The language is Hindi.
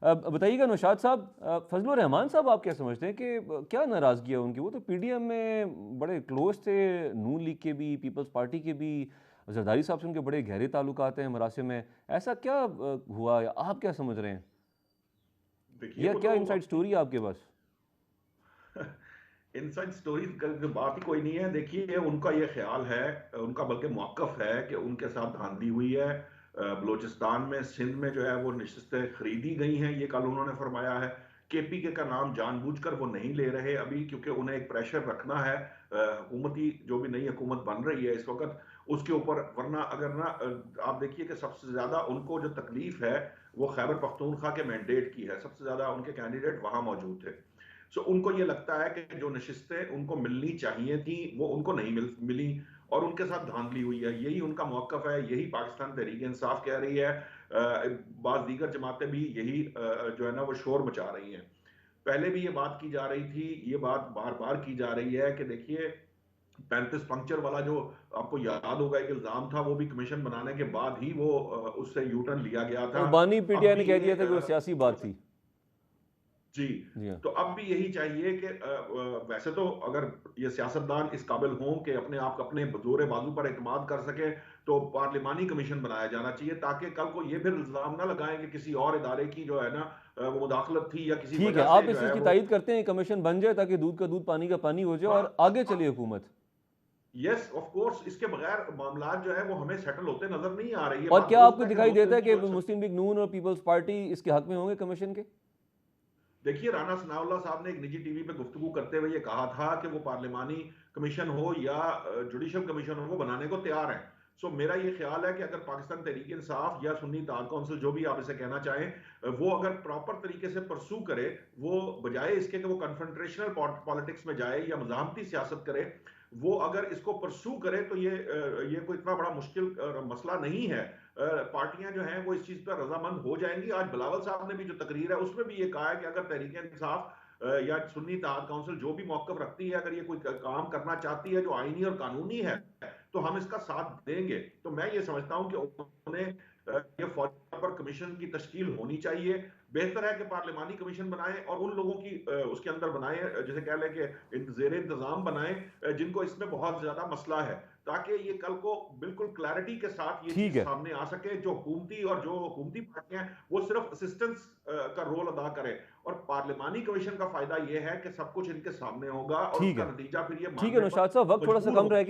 बताइएगा नौशाद साहब, फजलुर रहमान साहब आप क्या समझते हैं कि क्या नाराज़गी है उनकी? वो तो पीडीएम में बड़े क्लोज थे, नून लीग के भी, पीपल्स पार्टी के भी, जरदारी साहब से उनके बड़े गहरे ताल्लुकात हैं मरासिम में। ऐसा क्या हुआ, या आप क्या समझ रहे हैं, देखिए या वो क्या तो इनसाइड अपनी स्टोरी है आपके पास? इनसाइड स्टोरीज का बात ही कोई नहीं है। देखिए उनका ये ख्याल है, उनका बल्कि मौकफ है कि उनके साथ धांधली हुई है। बलूचिस्तान में, सिंध में जो है वो नशिस्तें खरीदी गई हैं, ये कल उन्होंने फरमाया है। केपीके का नाम जानबूझकर वो नहीं ले रहे अभी, क्योंकि उन्हें एक प्रेशर रखना है हुकूमती, जो भी नई हुकूमत बन रही है इस वक्त, उसके ऊपर। वरना अगर ना आप देखिए कि सबसे ज्यादा उनको जो तकलीफ है वो खैबर पख्तूनख्वा के मैंडेट की है। सबसे ज्यादा उनके कैंडिडेट वहां मौजूद थे। सो उनको ये लगता है कि जो नशिस्तें उनको मिलनी चाहिए थी वो उनको नहीं मिली, और उनके साथ धांधली हुई है। यही उनका मौकफ है, यही पाकिस्तान तहरीक इंसाफ कह रही है। बाज दीगर जमातें भी यही जो है ना वो शोर मचा रही हैं। पहले भी ये बात की जा रही थी, ये बात बार बार की जा रही है कि देखिए 35 पंक्चर वाला जो आपको याद होगा एक इल्जाम था, वो भी कमीशन बनाने के बाद ही वो उससे यूटर्न लिया गया था। बानी अब पीटीआई ने भी कह ये दिया था कि वो सियासी बात थी। जी। जी हाँ। तो अब भी यही चाहिए कि वैसे तो अगर ये सियासतदान इस काबिल हों कि अपने आप अपने जोरे बाजू पर एतमाद कर सके, तो पार्लिमानी कमीशन बनाया जाना चाहिए, ताकि कल को ये फिर इल्जाम ना लगाएं कि किसी और इदारे की जो है ना वो मुदाखलत थी, या किसी ठीक है, वजह से आप इस जो चीज़ है की वो। तायद करते हैं कमीशन बन जाए ताकि दूध का दूध पानी का पानी हो जाए और आगे चले हुकूमत? यस ऑफ कोर्स, इसके बगैर मामला जो है वो हमें सेटल होते नजर नहीं आ रही है। और बात क्या दुरुस्त आपको है कि दिखाई दो देता दिन है की कि सोच सकते। मुस्लिम लीग नून और पीपल्स पार्टी इसके हक में होंगे कमीशन के? देखिए राना सनाउल्लाह साहब ने एक निजी टीवी पे गुफ्तगू करते हुए ये कहा था कि वो पार्लिमानी कमीशन हो या जुडिशल कमीशन हो, वो बनाने को तैयार है। सो मेरा ये ख्याल है कि अगर पाकिस्तान तहरीक इंसाफ या सुन्नी इत्तेहाद काउंसिल, जो भी आप इसे कहना चाहें, वो अगर प्रॉपर तरीके से परसू करे, वो बजाय इसके कि वो कन्फ्रंट्रेशनल पॉलिटिक्स में जाए या मज़ाहमती सियासत करे, वो अगर इसको परसू करे तो ये कोई इतना बड़ा मुश्किल मसला नहीं है। पार्टियां जो हैं वो इस चीज पर रजामंद हो जाएंगी। आज बिलावल साहब ने भी जो तकरीर है उसमें भी ये कहा है कि अगर तहरीक इंसाफ या सुन्नी इत्तेहाद काउंसिल जो भी मौकफ रखती है, अगर ये कोई काम करना चाहती है जो आईनी और कानूनी है, तो हम इसका साथ देंगे। तो मैं ये समझता हूं कि उन्होंने ये फौज पर कमीशन की तश्कील होनी चाहिए। बेहतर है कि पार्लिमानी कमीशन बनाएं और उन लोगों की उसके अंदर बनाएं, जैसे कह लें कि जेर इंतजाम बनाएं जिनको इसमें बहुत ज्यादा मसला है, ताकि ये कल को बिल्कुल क्लैरिटी के साथ ये ठीक चीज है। सामने आ सके। जो हुकूमती और जो हुकूमती पार्टियां हैं वो सिर्फ असिस्टेंस का रोल अदा करें, और पार्लिमानी कमीशन का फायदा यह है कि सब कुछ इनके सामने होगा और ठीक उसका है। नतीजा फिर ये ठीक है मानने पर नौशाद साहब, वक्त थोड़ा सा मजबूर कम हो। रह गया।